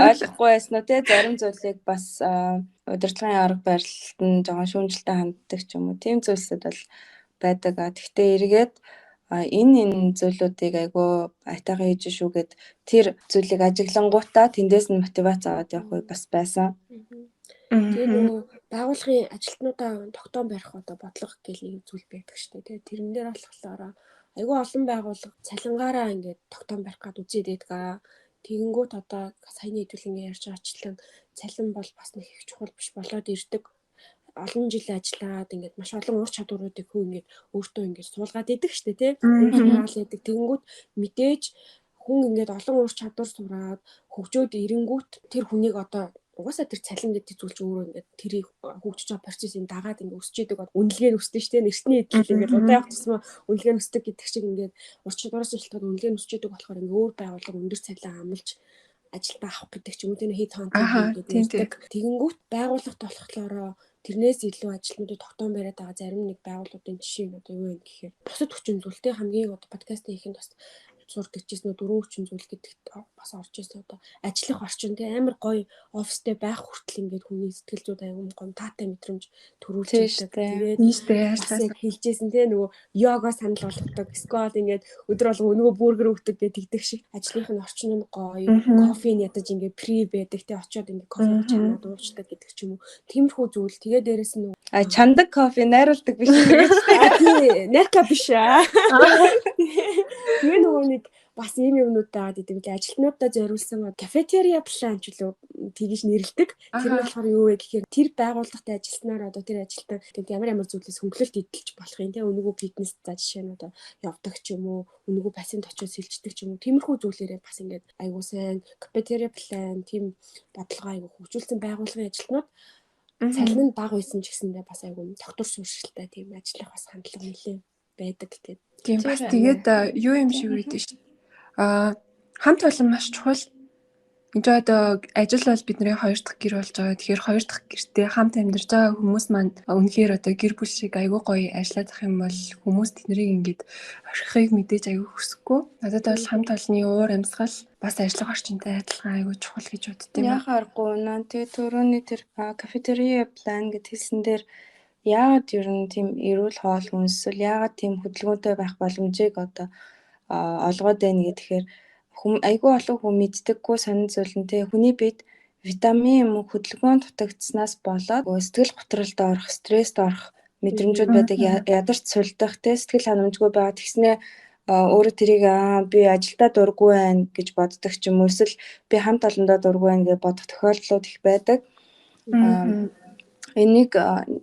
ойлгохгүй байсан уу те зарим зүйлийг бас удирдлагын арга барилд нь жоохон шүүмжлэлтэй ханддаг ч юм уу. Тийм зүйлсүүд бол байдаг. Гэхдээ эргээд энэ зүйлүүдийг айгүй айтайхан хийж шүүгээд тэр зүйлийг ажиглангуудаа тэндээс нь мотивац аваад явах үе бас байсан. Тэгээ нөгөө байгууллагын ажилтнуудаа тогтоон барих одоо бодлого гэх нэг зүйл байдаг шүү дээ. Тэгээ тэрэн дээр болохоор айгүй олон байгууллага цалингаараа ингээд тогтоон барих гад үзээд байдаг. Тэгэнгүүт одоо саяны хэдүүл ингээд ярьж байгаачлан цалин бол бас нэг их чухал биш болоод ирдэг. Олон жил ажиллаад ингээд маш олон ур чадваруудыг хөө ингээд өөртөө ингээд суулгаад идэг шүү дээ, тийм. Суулгаад идэг. Тэгэнгүүт мэдээж хүн ингээд олон ур чадвар сураад хөгжөөд ирэнгүүт тэр хүнийг одоо угаасаа тэр цалин гэдэг зүйл чинь өөрөө ингээд тэрийг хөгжиж байгаа процессыг дагаад ингээд өсч идэг бол үнэлгээ нь өсдөг шүү дээ. Эртний эдгээр ингээд удаа явах тусмаа үнэлгээ нь өсдөг гэдэг шиг ингээд ур чадвараас шалтгаалаад үнэлгээ нь өсч идэг болохоор ингээд өөр байгууллага өндөр цалин амлаж ажилтаа авах гэдэг ч юм уу тийм хэд хаан гэдэг. Тэгэнгүүт байгууллагт болохоор тэрнээс илүү ажилтнуудад тогтоон бариад байгаа зарим нэг байгууллагын жишээ нь одоо юу вэ гэхээр бусад хүчин зүйлтэй хамгийн одоо подкаст хийхэд бас сурдаг гэсэн нь дөрвөн хүчин зүйл гэдэгт бас орж ирсэн одоо ажиллах орчин тийм амар гоё офистэй байх хүртэл ингээд хүний сэтгэл зүйд аюул гоё таатай мэдрэмж төрүүлж ирдэг. Тэгээд яг хэлжсэн тийм нөгөө йога санал болгодог сквад ингээд өдөр болго нөгөө бүргэр өгдөг гэдэг шиг ажлынхын орчин нь гоё кофеин ядаж ингээд фри байдаг тийм очиод ингээд кофе чанаад уучдаг гэдэг ч юм уу. Тиймэрхүү зүйл тэгээд дээрэс нь чандаг кофе найруулдаг биш гэж тийм нарка биш тэгээ нөгөө нэг бас ийм юмнууд дагаад идэв лээ. Ажилтнуудаа зориулсан кафетерия план ч үлээ тэгж нэрлэдэг. Тэр нь болохоор юу вэ гэхээр тэр байгууллагад ажилласнаар одоо тэр ажилтнаа тэгээд ямар зүйлээс хөнгөлөлт идэлж болох юм те. Өнгөө фитнес за жишээ нь одоо явдаг ч юм уу, өнгөө пациент очиж сэлждэг ч юм уу. Тиймэрхүү зүйлээрээ бас ингээд айгуу сайн кафетерия план тийм бодлогоо айгуу хөгжүүлсэн байгууллагын ажилтнууд цалин нь бага байсан ч гэсэндээ бас айгуу доктор сууршилтай тийм ажиллах бас хандлага нэлээд байдаг гэдэг. Тийм бас тэгээд юу юм шиг үйдэж шүү. Хамт олон маш чухал. Энд одоо ажил бол бидний хоёр дахь гэр болж байгаа. Тэгэхээр хоёр дахь гэртээ хамт амьдарч байгаа хүмүүс маань үнэхээр одоо гэр бүл шиг айгүй гоё ажиллаж ах юм бол хүмүүс тэднийг ингээд орхихыг мэдээж айгүй хүсэхгүй. Надад бол хамт олонны уур амьсгал бас ажиллах орчинтай адилхан айгүй чухал гэж боддог юм. Яхааргүй наа. Тэгээ түрүүний тэр кафетерия план гэдгийгсэн дээр яагаад ер нь тийм эрүүл хоол хүнсэл яагаад тийм хөдөлгөөнтэй байх боломжийг одоо олгоод байна гэхээр айгүй олон хүн мэддэггүй сонин зүйл нь те хүний бид витамин юм хөдөлгөөн дутагдсанаас болоод сэтгэл готролд орох, стресст орох мэдрэмжүүд байдаг ядарч сулдах те сэтгэл ханамжгүй байгаа тэгснээ өөрөө тэрийг би ажилдаа дургүй байна гэж боддог ч юм уу эсвэл би хамт олондоо дургүй байна гэж бодох тохиолдлууд их байдаг. Энийг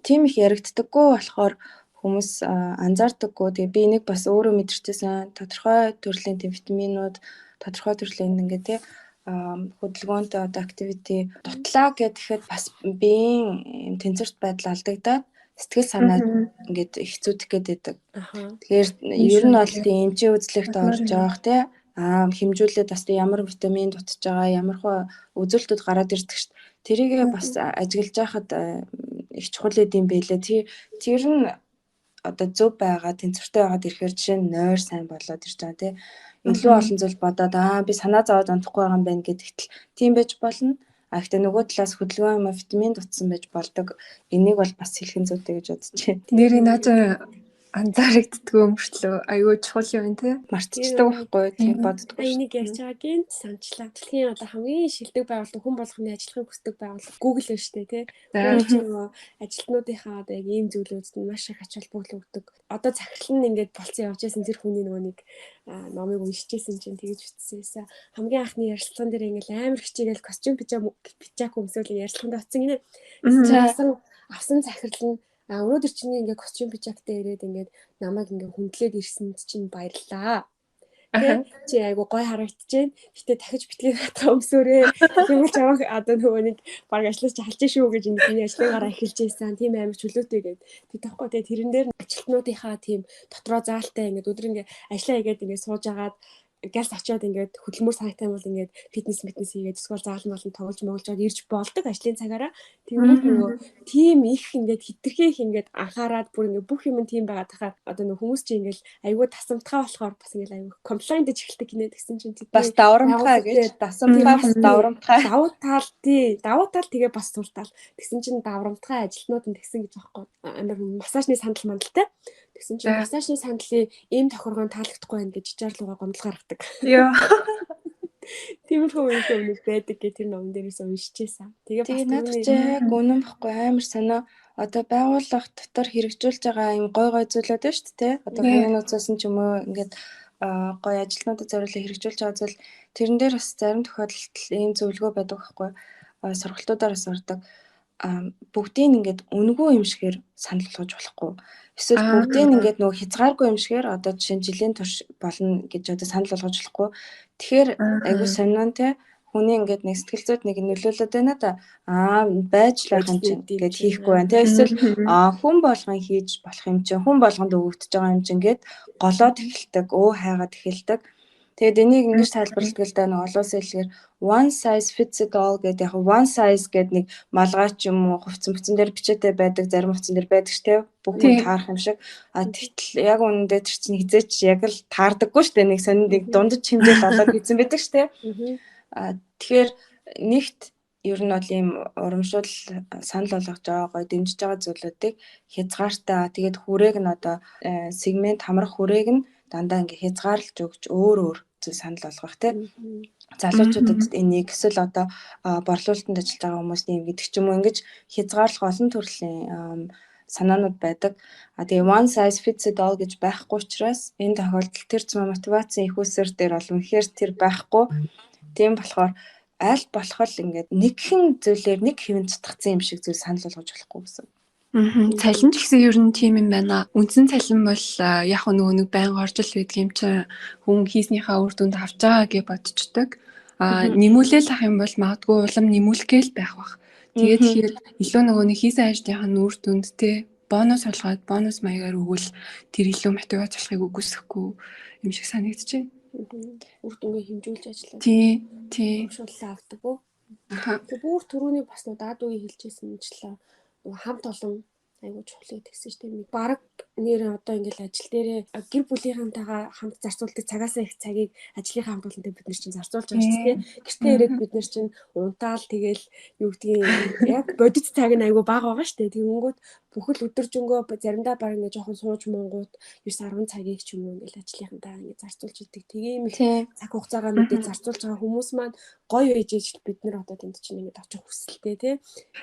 тийм их яригддаггүй болохоор хүмүүс анзаардаггүй. Тэгээ би энийг бас өөрөө мэдэрчээсэн. Тодорхой төрлийн витаминууд, тодорхой төрлийн ингээд тий хөдөлгөөнтэй одоо activity дутлаа гэхэд бас биеийн тэнцвэрт байдал алдагдаад сэтгэл санаа ингээд хэцүүдэх гээд байдаг. Тэгэхээр ер нь бол тийм эмчийн үзлэгт орж явах тий хэмжүүлээд бас ямар витамин дутж байгаа, ямар хөө үзүүлэлтүүд гараад ирдэг шүү дээ. Тэрийгээ бас ажиглаж байхад их чухал юм байлээ. Тэр нь одоо зөв байгаа, тэнцвэртэй байгаад ирэхээр жишээ нь нойр сайн болоод ирж байгаа тий. Илүү олон зүйл бодоод би санаа зовоод унтахгүй байгаа юм байна гэдэгтэл тийм байж болно. Гэхдээ нөгөө талаас хөдөлгөөн юм витамин дутсан байж болдог. Энийг бол бас хэлхэн зүйтэй гэж бодож байна. Нэрийн наажаа анзаарэгддгөө мөртлөө аюу чухал юм тий. Мартчихдаг байхгүй тийм боддгоо. Энийг ярьж байгаагийн санчлаа. Дэлхийн одоо хамгийн шилдэг байгууллага хүн болгоны ажиллахыг хүсдэг байгууллага Google байна шүү дээ тий. Google ч нөгөө ажилтнуудынхаа одоо яг ийм зүйлүүд нь маш их ач холбогдол өгдөг. Одоо захирал нь ингээд болцсон явж байсан тэр хүний нөгөө нэг номыг уншижсэн чинь тэгэж бичсэн. Хамгийн анхны ярилцлаган дээр ингээд амар хичээгээл костюм пижак өмсөөл ярилцлаганд оцсон гинэ. Авсан захирал нь өнөөдөр чинь ингээ костюм пижактай ирээд ингээд намайг ингээ хүндлээд ирсэнд чинь баярлалаа. Тэ чи айгу гой харагдчихээн. Гэтэ дахиж битгий хатгаа өмсөөрэй. Тийм бол чамаг одоо нөгөө нэг баг ажиллаж халж шүү гэж ингэ миний ажлынгаараа эхэлж ийсэн. Тийм амар чөлөөтэй гээд. Тэг тахгүй тэгээ тэрэн дээр ажилтнуудынхаа тийм дотроо заалтай ингэ өдөр ингэ ажиллаа хийгээд ингэ сууж агаад гэлс очиод ингээд хөдөлмөр санагтай бол ингээд фитнес хийгээд эсвэл заалан болон тоглож моглож ирж болдог ажлын цагаараа. Тэгвэл нөгөө тим их ингээд хитрхи их ингээд анхаарад бүр ингээд бүх юм тийм байгаад тахаар одоо нөгөө хүмүүс чинь ингээд айгүй тасамтгай болохоор бас ингээд айгүй комплайнт гэж эхэлдэг гинэ гэсэн чинь бас даврамтгай гэж дасамтгай бас даврамтгай. Давуу тал тэгээ бас зур тал. Тэгсэн чинь даврамтгай ажилтнууд нь тэгсэн гэж байхгүй. Амар массажны сандал мандалтай. Тэгсэн чинь массажны сандлын ийм тохиргоо таалагдахгүй байх гэж жижиглуугаа гомдол гаргадаг. Яа. Тиймэрхүү юм байдаг гэх тэр номон дээрээс уншижсэн. Тэгээ надад ч яг үнэн бохгүй амар сонио. Одоо байгууллага дотор хэрэгжүүлж байгаа юм гой зүйлүүд байна шүү дээ. Одоо хүний нууцаас нь ч юм уу ингээд гой ажилтнуудад зориулж хэрэгжүүлж байгаа зүйл тэрэн дээр бас зарим тохиолдолд ийм зөвлөгөө байдаг байхгүй. Сургалтуудаараас ордог. Бүгдийг ингээд үнэгүй юм шигээр санал болгож болохгүй. Эсвэл бүгдийг ингээд нөгөө хязгааргүй юм шигээр одоо жишээ нь жилийн турш болно гэж одоо санал болгож болохгүй. Тэгэхээр айгуу сонин те хүний ингээд нэг сэтгэл зүйд нэг нөлөөлөд байна да. Байж байх юм чинь ингээд хийхгүй байна те. Эсвэл хүн болгон хийж болох юм чинь хүн болгонд өгөгдөж байгаа юм чинь ингээд голоод эхэлдэг, хайгаад эхэлдэг. Тэгээд энийг ингэж тайлбарладаг л да нэг олон улсын хэлээр one size fits all гэдэг яг one size гэдэг нэг малгайч юм уу хувцсан дээр бичээтэй байдаг зарим хувцсан дээр байдаг ч тийм бүгд таарах юм шиг тэгтэл яг үнэндээ тэр чинь хизээч яг л таардаггүй шүү дээ нэг сонин нэг дундаж хэмжээл олоод хийсэн байдаг шүү дээ. Тэгэхээр нэгт ер нь бол ийм урамшуул санал болгож байгаа гоё дэмжиж байгаа зүйлүүдийг хязгаартай тэгээд хүрээг нь одоо сегмент хамрах хүрээг нь дандаа ингээ хязгаарлаж өгч өөр зүйл санал болгох тийм залуучуудад энийг эсвэл одоо борлуулалтанд ажиллаж байгаа хүмүүсийн юм гэдэг ч юм уу ингэж хязгаарлах олон төрлийн санаанууд байдаг. Тэгээ one size fits all гэж байхгүй учраас энэ тохиолдолд тэр зам мотивацийн их үсэр дээр бол үнэхээр тэр байхгүй. Тийм болохоор аль болох л ингээд нэгэн зүйлээр нэг хэвэн цутгацсан юм шиг зүйл санал болгож болохгүй гэсэн. Цалин ч гэсэн ер нь тийм юм байна. Үндсэн цалин бол яг нөгөө нэг байнга орж ил байдаг юм чинь хүн хийснийхаа үр дүнд авч байгаа гэж бодчихдог. Нэмүүлэл ах юм бол магадгүй улам нэмүүлгээл байх бах. Тэгээд тэгэхээр илүү нөгөө нэг хийсэн ажлынхаа үр дүнд те бонус олгоод бонус маягаар өгвөл тэр илүү мотивац болохыг үгүйсэхгүй юм шиг санагдчихэв. Үр дүнгээ хэмжүүлж ажиллаад. Тий. Шууллаа авдаг бөө. Тэг бүр түрүүний бас даад үе хэлжсэн мэтлээ. Хамт олон айгуу чухал гэсэн ч тийм баг нэр одоо ингээл ажил дээрээ гэр бүлийнхэнтэйгээ хамт зарцуулдаг цагаасаа их цагийг ажлынхаа хамт олонтой бид нар чинь зарцуулж байгаа шүү дээ. Гэртээ ирээд бид нар чинь унтаал тэгэл юу гэдгийг яг бодит цаг нь айгуу бага байгаа шүү дээ. Тэгэнгүүт бүхэл өдөржингөө заримдаа баг ингээ жоохон сууж монгууд 9-10 цагийг ч юм уу ингээл ажлынхантайгаа ингээ зарцуулж идэг. Тийм их цаг хугацаагаа мэдээ зарцуулж байгаа хүмүүс маань гоё ээжж бид нар одоо тэнд чинь ингээ очих хүсэлтэй тий.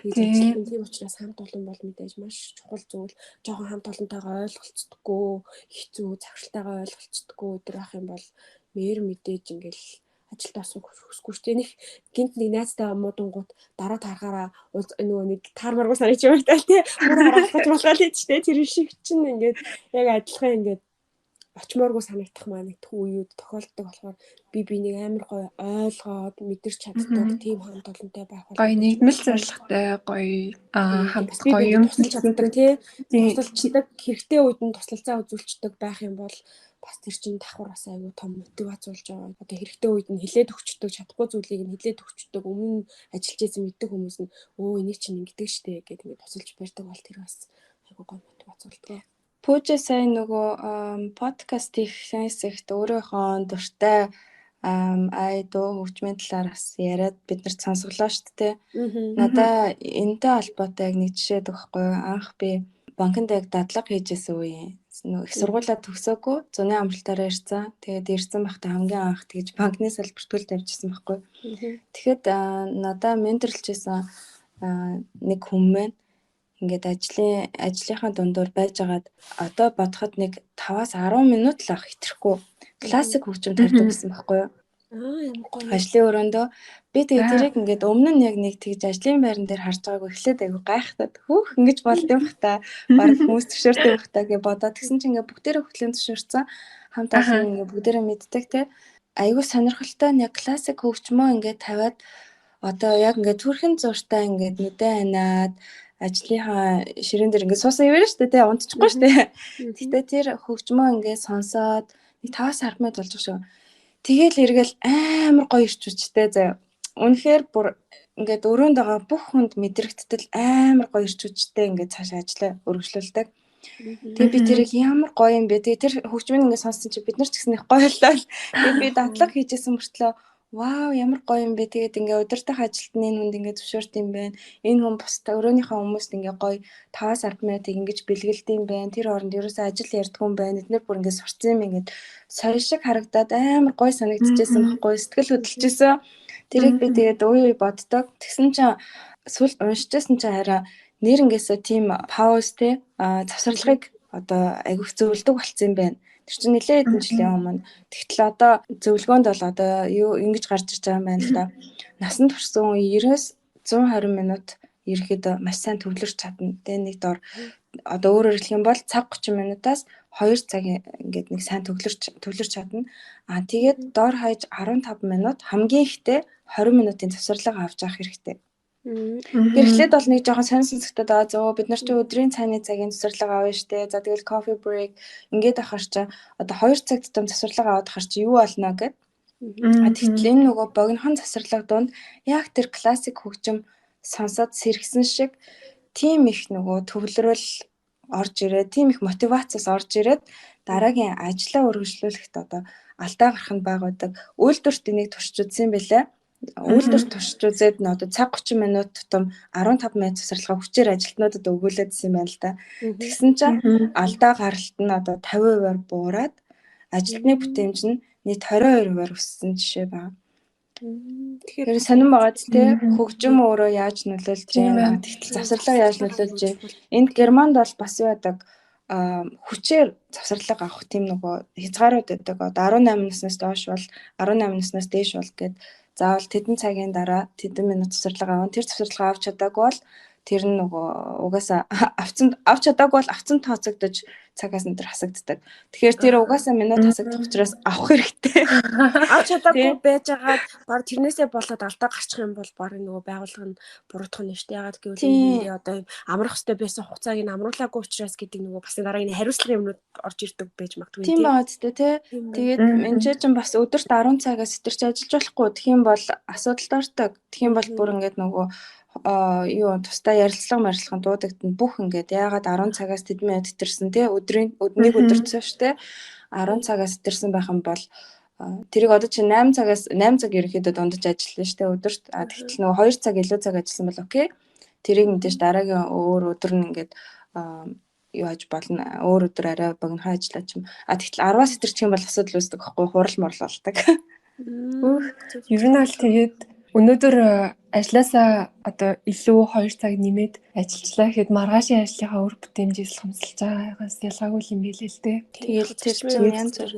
Тэгээд ажил тийм учраас хамт олон бол мэдээж маш чухал зүйл. Жоохон хамт олонтойгоо ойлголцдоггүй, хэцүү цагшилтайгаа ойлголцдоггүй өдөр ах юм бол мээр мэдээж ингээл ажилд орсон хүсэхгүй шүү дээ. Нэг гинт нэг найзтай муудангууд дараа таарахаараа нөгөө нэг таармаргуу санаж юм байна тий. Муураар алхаж болохоо л ч тий. Тэр шиг чинь ингээд яг адилхан ингээд очмооргүй санагдах маань их үеуд тохиолддог болохоор би нэг амар гоё ойлгоод мэдэрч чаддаг тийм хамт олонтой байх бол гоё нийгмэл зорилготой гоё хамт гоё юм тусалж чаддаг тий. Тусалчдаг хэрэгтэй үед нь туслалцаа үзүүлчдэг байх юм бол бас тэр чинь давхар бас аюу том мотивац болж байгаа. Одоо хэрэгтэй үед нь хилээд өгчдөг, чадахгүй зүйлийг нь хилээд өгчдөг, өмнө ажиллаж байсан мэддэг хүмүүс нь энийг чинь ингэдэг штэ гэдэг ингээд тусалж барьдаг бол тэр бас аюу гоё мотивац болдог. Пүүжэ сайн нөгөө подкаст хийхээс ихт өөрийнхөө дуртай дуу хөгжмийн талаар бас яриад бид нарт сонсголоо шүү дээ. Надаа энэтэй холбоотой яг нэг жишээ өгөхгүй. Анх би банкнд яг дадлага хийжсэн үе их сургуулаа төгсөөгүй зуны амралтаараа ирсэн. Тэгээд ирсэн байхдаа хамгийн анх тэгж банкны салбарт хөл тавьчихсан байхгүй. Тэгэхэд надаа менторлжсэн нэг хүн маань ингээд ажлынхаа дундуур байжгаад одоо бодоход нэг 5-10 минут л ах хэтрэхгүй классик хөгжим тавьдаг гэсэн байхгүй юу. Ямар гоё. Ажлын өрөөндөө би тэгээ За. тэрийг ингээд өмнө нь яг нэг тэгж ажлын байран дээр харж байгааг эхлээд айгу гайхтаад хөөх ингэж болд юм бах та. Бараг хүмүүс зөвшөөрд юм бах та гэж бодоод тэгсэн чинь ингээд бүгдээрээ хөтлийн зөвшөөрсөн. Хамт олон ингээд бүгдээрээ мэддэг те. Айгу сонирхолтой нь яг классик хөгжмөө ингээд тавиад одоо яг ингээд төрхөн зуртай ингээд нүдэн анаад ажлынхаа ширээн дээр ингээд суусан юм байна шүү дээ те. Унтчихгүй шүү дээ. Гэтэ тэр хөгжмөө ингээд сонсоод нэг 5 сар мэд болж шүү. Тэгэл эргэл амар гоё ирч хүчтэй заяа. Үнэхээр бүр ингээд өрөөнд байгаа бүх хүнд мэдрэгдтэл амар гоё ирч хүчтэй ингээд цааш ажиллаа өргөжлүүлдэг. Тэгээ би тэрийг ямар гоё юм бэ. Тэгээ тэр хөгжмийг ингээд сонссон чи бид нар ч гэсэн их гоё л даа. Тэгээ би дадлаг хийжсэн мөртлөө вау ямар гоё юм бэ. Тэгээд ингээд удирдах ажилтны хүнд ингээд зөвшөөрт юм байна. Энэ хүн бусдаа өрөөнийхөө хүмүүст ингээд гоё 5 сар минутыг ингэж бэлгэлд юм байна. Тэр хооронд ерөөсөө ажил ярьдгүй юм байна. Эдгээр бүр ингээд сурцсан юм ингээд сорь шиг харагдаад амар гоё санагдчихсэн байхгүй сэтгэл хөдлөжсэн. Тэрийг би тэгээд ууй боддог. Тэгсэн чинь сүлд уншижсэн чинь хараа нэрнгээсээ тийм пауз те завсарлагыг одоо айгүйх зөвлөдөг болцсон юм байна. Тэр чинь нэлээд хэдэн жилийн өмнө. Тэгтэл одоо зөвлөгөөнд бол одоо юу ингэж гарч ирж байгаа юм байна л да. Насанд турсан 90-120 минут ерөөхдөө маш сайн төвлөрч чадна. Тэгээ нэг дор одоо өөрөөр хэлэх юм бол цаг 30 минутаас 2 цаг ингээд нэг сайн төвлөрч чадна. Тэгээд дор хаяж 15 минут хамгийн ихтэй 20 минутын завсарлага авч явах хэрэгтэй. Эхлээд бол нэг жоохон сонирхолтой байгаа. Зөө бид нар чи өдрийн цайны цагийн завсарлага авна штэ. За тэгэл coffee break ингээд ахаар чи одоо 2 цаг тутам завсарлага аваад ахаар чи юу болно гэд. Тэгтэл энэ нөгөө богинохон завсарлага донд яг тэр классик хөгжим сонсоод сэргсэн шиг тийм их нөгөө төвлөрөл орж ирээд, тийм их мотивацаас орж ирээд дараагийн ажлаа үргэлжлүүлэхэд одоо алдаа гарах нь бага байдаг. Үйлдвэрт энийг туршиж үзсэн байлаа. Үйлдвэрт туршиж үзээд нь одоо цаг 30 минут тутам 15 минут завсарлага хүчээр ажилтнуудад өгүүлээдсэн юм байна л да. Тэгсэн чинь алдаа гаралт нь одоо 50%-аар буураад ажилтны бүтээмж нь нийт 22%-аар өссөн жишээ байна. Тэгэхээр сонирн байгаа ч те хөгжим өөрөө яаж нөлөөлж байна. Тэгтэл завсарлага яаж нөлөөлж байна. Энд Германд бол бас юу яадаг хүчээр завсарлага авах тийм нөгөө хязгаарууд байдаг. Одоо 18 наснаас доош бол 18 наснаас дээш бол гээд заавал тэдэн цагийн дараа тэдэн минут завсарлага авах. Тэр завсарлага авч чадаагүй бол тэр нь нөгөө угаасаа авч чадаагүй бол авцсан тооцогдож цагаас нь тэр хасагддаг. Тэгэхээр тэр угаасаа минут хасагдах учраас авах хэрэгтэй. Авч чадаагүй байжгаад баг тэрнээсээ болоод алдаа гарчих юм бол баг нөгөө байгууллага нь буруутгах нь шүү дээ. Ягаад гэвэл энэ одоо амрах хэрэгтэй байсан хугацааг нь амруулаагүй учраас гэдэг нөгөө бас дараагийн хариуцлагын юмнууд орж ирдэг байж магадгүй тийм байгаа ч тий. Тэгээд энэ чинь бас өдөрт 10 цагаас сэтэрч ажиллаж болохгүй. Тэгэх юм бол асуудалтай ордог. Тэгэх юм бол бүр ингээд нөгөө юу тусдаа ярилцлага дуудагдана бүх ингээд яагаад 10 цагаас тэдэн минут тэтэрсэн тий өдрийн нэг өдөрт шүү дээ 10 цагаас тэтэрсэн байх юм бол тэрийг одоо чи 8 цаг ерөнхийдөө дундаж ажиллана шүү дээ өдөрт тэгтэл нөгөө 2 цаг илүү цаг ажилласан бол окей тэрийг мэдээж дараагийн өөр өдөр нь ингээд юу аж болно өөр өдөр арай богинохон ажиллаж юм тэгтэл 10-аас тэтэрчих юм бол асуудал үүсдэг байхгүй хурал морл болдог. Ер нь аль тэгээд өнөөдөр ажилласаа одоо илүү 2 цаг нэмээд ажиллажлаа гэхэд маргаашийн ажлынхаа үр бүтээмжийг хэмсэлж байгаагаас ялгаагүй юм билээ л дээ. Тэгэл тэр чинь янз бүр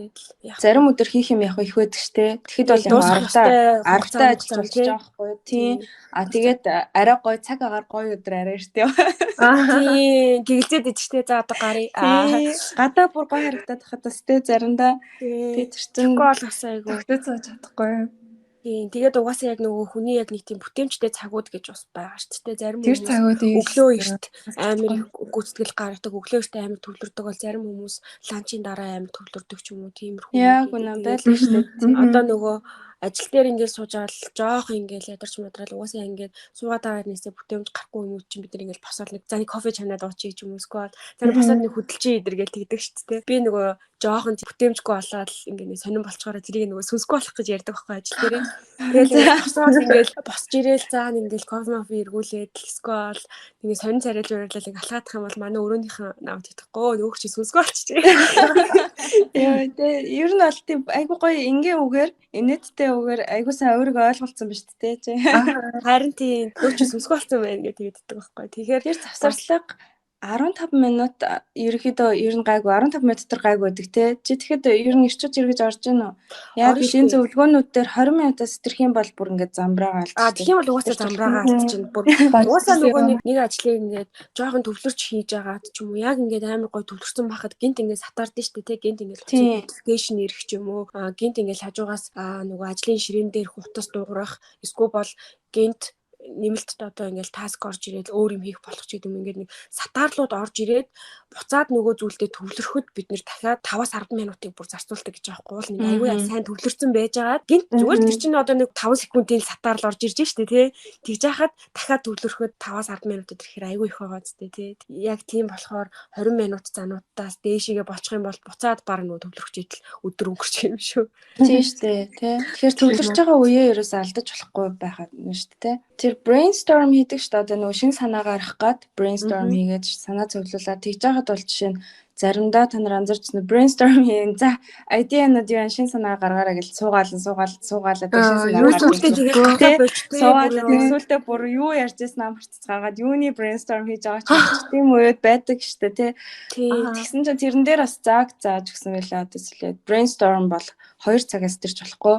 зарим өдөр хийх юм яг их байдаг штэ. Тэгэхэд бол аргатай ажиллаж болж байгаа байхгүй тийм. Тэгээд арай гой цаг агаар гой өдөр арай штэ. Тийм гэгэлзээд идчихтэй за одоо гарыг. Гадаа бүр гой харагдаад хахад өстэй заримдаа. Тэгээд тэр чинь гол бас айгу өгдөө цааж чадахгүй. Тийм тэгээд угаасаа яг нөгөө хүний яг нэг тийм бүтээмжтэй цагууд гэж бас байгаа шүү дээ. Зарим тэр цагууд өглөө эрт амар гүйцэтгэл гаргадаг, өглөө эрт амар төвлөрдөг бол зарим хүмүүс ланчийн дараа амар төвлөрдөг ч юм уу тиймэрхүү. Яг үнэн байлаа шүү дээ. Одоо нөгөө ажил дээр ингээд суужаал жоох ингээд ядарч мадрал угаасаа ингээд суугаад байгаа нэсээ бүтээмж гарахгүй юм чинь бид нар ингээд босоод нэг заны кофе чанаад уучих юм уусгүй заны босоод нэг хөдөлчих идэргээл тэгдэг шүү дээ. Би нөгөө жоохон бүтээмжгүй болоод ингээд сонирн болчгоороо тэрийг нөгөө сүнсгүй болох гэж ярьдаг байхгүй ажил дээрээ. Тэгэл босоод ингээд босч ирээл цаана ингээд кофе эргүүлээд эсвэл ингээд сонин царай зурлал ингээд алхаадах юм бол манай өрөөнийхөө намайг тэтгэхгүй нөгөө чи сүнсгүй болчих. Яа тэ ер нь бол тийм айгу гоё ингийн үгээр инээдтэй үгээр айгу сайн өөрийгөө ойлголцсон биз дээ чи. Харин тийм өөр чи сүнсгүй болсон байна гэдэг тэгдэг байхгүй. Тэгэхээр тэр завсарлага 15 минут ерөөхдөө ер нь гайгүй 15 минут дотор гайгүй байдаг те. Чи тэгэхэд ер нь ирчүүч эргэж орж ийн үү? Яг эдийн зөвлөгөөнүүд дээр 20 минутаас сэтэрх юм бол бүр ингээд замбраагаа алдчихдаг. Тийм бол угаасаа замбраагаа алдчихна. Бүр угаасаа нөгөө нэг ажлыг ингээд жоохон төвлөрч хийж агаад ч юм уу яг ингээд амар гой төвлөрсөн байхад гинт ингээд сатаардэн штэ те. Гинт ингээд notification ирэх ч юм уу. Гинт ингээд хажуугаас нөгөө ажлын ширээн дээр хутас дуугарах эсвэл бол гинт нэмэлт одоо ингээл таск орж ирээд өөр юм хийх болох ч гэдэг юм ингээд нэг сатаарлууд орж ирээд буцаад нөгөө зүйлдээ төвлөрөхөд бид нэр дахиад 5-10 минутыг бүр зарцуулдаг гэж байгаа байхгүй бол нэг аюу яг сайн төвлөрсөн байжгаад гинт зүгээр тэр чинь одоо нэг 5 секундын сатаарл орж ирж штэ тий тэгж яхад дахиад төвлөрөхөд 5-10 минутад ирэхээр аюу их байгаа зү тий яг тийм болохоор 20 минут зануудаас дээшигээ болчих юм бол буцаад баг нөгөө төвлөрөх жидэл өдөр өнгөрч юм шүү тийм штэ тий тэгэхээр төвлөрч байгаа үеэ ерөөсөө алдаж болохгүй байхад нь штэ тий тэр brainstorm хийдэг штэ одоо нөгөө шинэ санаа гаргах гад brainstorm хийгээд санаа цуглуулад тэгж яхад бол жишээ нь заримдаа та нар анзарч байна brainstorm хийн за idea-нууд юу шинэ санаа гаргаараа гэж суугаалаад шинэ санаа суугаалаад эсвэл бүр юу ярьж байсан амарцած гаргаад юуны brainstorm хийж байгаа ч тийм үед байдаг штэ тий тэгсэн чинь тэрэн дээр бас зааж өгсөн байлаа одоо зүйлээ brainstorm бол 2 цагаас тэрч болохгүй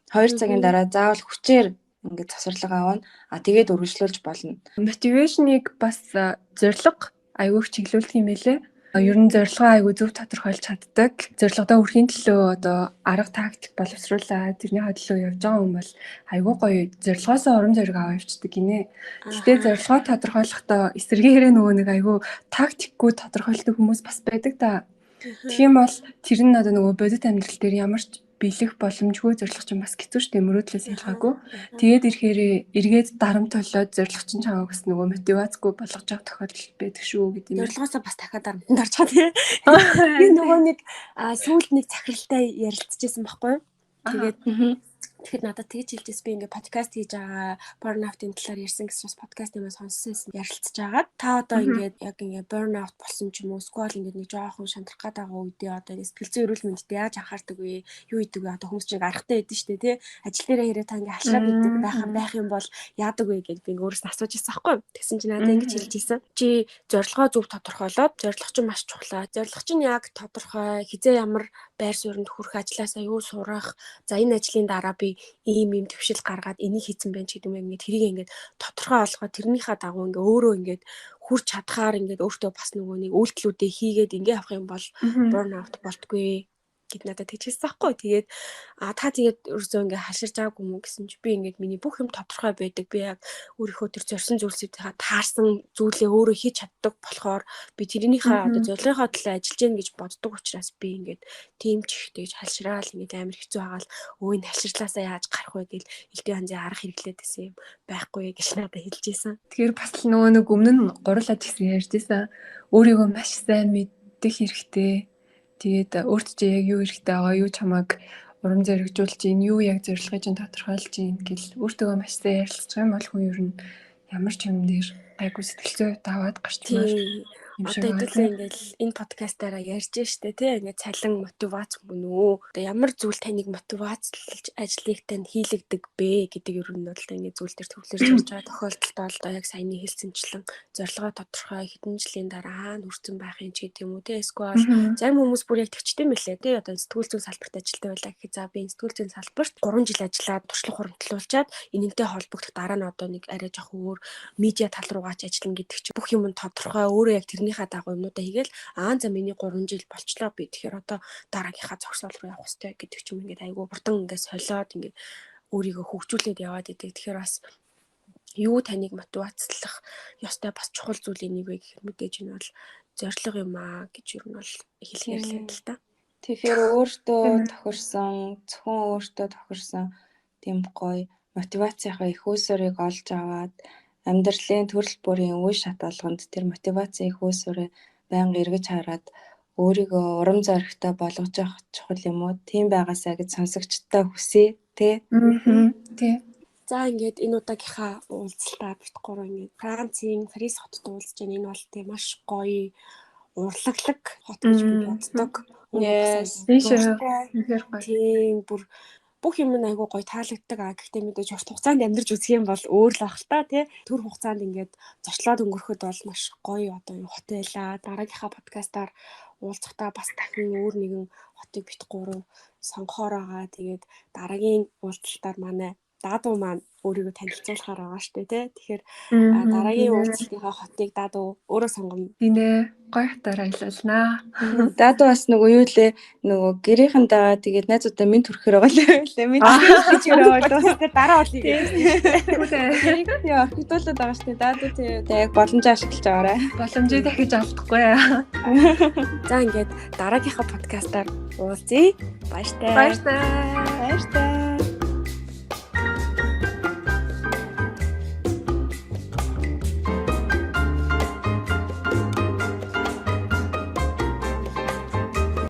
2 цагийн дараа заавал хүчээр ингээд засварлага авна. Тэгээд үргэлжлүүлж болно. Мотивашныг бас зорилго аягүй чиглүүлдэг юм байлээ. Ер нь зорилгоо аягүй зөв тодорхойлж чаддаг. Зорилгодоо хүрэхийн төлөө одоо арга тактик боловсруулаад тэрний хөдөлгөөн явж байгаа хүн бол аягүй гоё зорилгоосоо урам зориг аваа явцдаг гинэ. Гэтэ зорилгоо тодорхойлохдоо эсэргээрээ нөгөө нэг аягүй тактикгүй тодорхойлдог хүмүүс бас байдаг да. Тийм бол тэр нь одоо нөгөө бодит амьдрал дээр ямар ч биелэх боломжгүй зорилго чинь бас хэцүү шүү дээ мөрөөдлөөс ялгаагүй. Тэгээд ирэхээр эргээд дарамтлаад зорилго чинь чамаа бас нөгөө мотивацгүй болгож байгаа тохиолдол байдаг шүү гэдэг юм. Зорилгоосоо бас дахиад дарамтанд орж байгаа тийм. Би нөгөө нэг сүүлд нэг захиралтай ярилцчихсан байхгүй юу? Тэгээд тэгэхэд надад тэгж хэлжээс би ингээ подкаст хийж байгаа burnout-ийн талаар ярьсан гэсэн бас подкаст юмаа сонссон ярилцж байгаа. Та одоо ингээд яг ингээ burnout болсон ч юм уу эсвэл ингээд нэг жоохон шантрах гээд байгаа үедээ одоо сэтгэл зүйн эрүүл мэндэд яаж анхаардаг вэ? Юу хийдэг вэ? Одоо хүмүүс чинь аргатай байдэн шүү дээ тий. Ажил дээрээ хэрэг та ингээ халшраад идэг байх юм бол яадаг вэ гэж би ингээ өөрөөс нь асууж ирсэн байхгүй юу? Тэгсэн чинь надад ингэж хэлж ирсэн. Чи зорилгоо зөв тодорхойлоод зорилго чинь маш чухал. Зорилго чинь яг тодорхой хизээ ямар байр суурьнд хүрэх ажлаасаа юу сурах. За энэ ажлын дараа би ийм төвшил гаргаад энийг хийсэн байх ч гэдэг юм ингээд тэрийг ингээд тодорхой олгоод тэрнийхээ дагуу ингээд өөрөө ингээд хүрч чадхаар ингээд өөртөө бас нөгөө нэг үйлдэлүүдээ хийгээд ингээд авах юм бол burnout болтгүй гэд надад тэгчихсэн байхгүй. Тэгээд та тэгээд ерөөсөө ингээд хаширж байгаагүй юм гэсэн чи би ингээд миний бүх юм тодорхой байдаг. Би яг өөрийнхөө тэр зорьсон зүйлсүүдээ таарсан зүйлээ өөрөө хийж чаддаг болохоор би тэрнийхээ одоо зорилгынхаа төлөө ажиллаж гин гэж боддог учраас би ингээд тийм ч ихтэй халшраал ингээд амар хэцүү хагаал өө энэ халширлаасаа яаж гарах вэ гэл элдв ханзын арга хэрэглээд байсан юм байхгүй гэж надад хэлж ийсэн. Тэгэхээр бас л нөгөө нэг өмнө нь гурлаад гэсэн ярьж ийсэн. Өөрийгөө маш сайн мэддэг хэрэгтэй. Тэгээд өөрт чи яг юу хэрэгтэй байгаа, юу чамайг урам зоригжуулж ийн, юу яг зорилгыг чинь тодорхойлж ийн гэл өөртөө маш сайн ярилцах юм бол хүн ер нь ямар ч юм дээр гайгүй сэтгэл зүй даваад гарчмаар юм шиг байна. Одоо ингээл энэ подкастаараа ярьж штэ тий ингээд цалин мотивац мөн үү? Одоо ямар зүйл таныг мотивацлж ажлыг тань хийлэгдэг бэ гэдэг ер нь бол ингээд зүйл төр төвлөрж ярьж байгаа тохиолдолд бол одоо яг саяны хэлсэнчлэн зорилгоо тодорхой хэдэн жилийн дараа нүрсэн байхын ч гэдэг юм уу тий эсвэл зарим хүмүүс бүр яг тэгчтэй мэлээ тий одоо сэтгүүл зүйн салбарт ажилладаг байлаа гэхэд за би сэтгүүл зүйн салбарт 3 жил ажиллаад туршлага хуримтлуулчаад энэнтэй холбогдох дараа нь одоо нэг арай жоох өөр медиа тал руугаач ажиллана гэдэг чинь бүх юм нь тодорхой өөрөө яг тэрнийхээ дагуу юмнуудаа хийгээл за миний 3 жил болчлоо би тэгэхээр одоо дараагийнхаа зогсоол руу явах хэрэгтэй гэдэг ч юм ингээд айгүй хурдан ингээд солиод ингээд өөрийгөө хөгжүүлээд яваад идэг. Тэгэхээр бас юу таныг мотивацлах ёстой бас чухал зүйлийн нэг вэ гэхээр мэдээж энэ бол зорилго юм аа гэж ер нь бол хэлэхээр л та. Тэгэхээр өөртөө тохирсон зөвхөн өөртөө тохирсон тийм гоё мотивацийнхаа их үүсвэрийг олж аваад амьдралын төрөл бүрийн үе шат алганд тэр мотивацийн их үүсвэрээ байнга эргэж хараад өөрийгөө урам зоригтой болгож явах чухал юм уу? Тийм байгаасаа гэж сонсогчтой хүсье тий. Тий. За ингээд энэ удаагийнхаа уулзалтаа бит гурав ингээд Францын Парис хотод уулзж байна. Энэ бол тийм маш гоё урлаглаг хот гэж би боддог. Yes. Тийм бүр бүх юм нь айгүй гоё таалагддаг. Гэхдээ мэдээж урт хугацаанд амьдарч үзэх юм бол өөр л ах л та тий. Төр хугацаанд ингээд зочлоод өнгөрөхөд бол маш гоё одоо энэ хот байлаа. Дараагийнхаа подкастаар уулзахдаа бас дахин өөр нэгэн хотыг бит гурав сонгохоор байгаа. Тэгээд дараагийн уулзалтаар манай даадуу маань өөрийгөө танилцуулахаар байгаа штэ тий. Тэгэхээр дараагийн уулзалтынхаа хотыг даадуу өөрөө сонгоно. Тинэ гоё хатаар аялалнаа. Даадуу бас нөгөө юу лээ нөгөө гэрийнхэн дагаа тэгээд найзуудаа минь төрөхөр байгаа лээ. Минь гэж байгаа бол дараа болъё гэж. Яа, хөтөлөд байгаа штэ. Даадуу тэгээд яг боломжоо ашиглаж байгаарай. Боломжийг дахиж олдохгүй. За ингээд дараагийнхаа подкастаар уулзъя. Баяртай. Баяртай. Баяртай.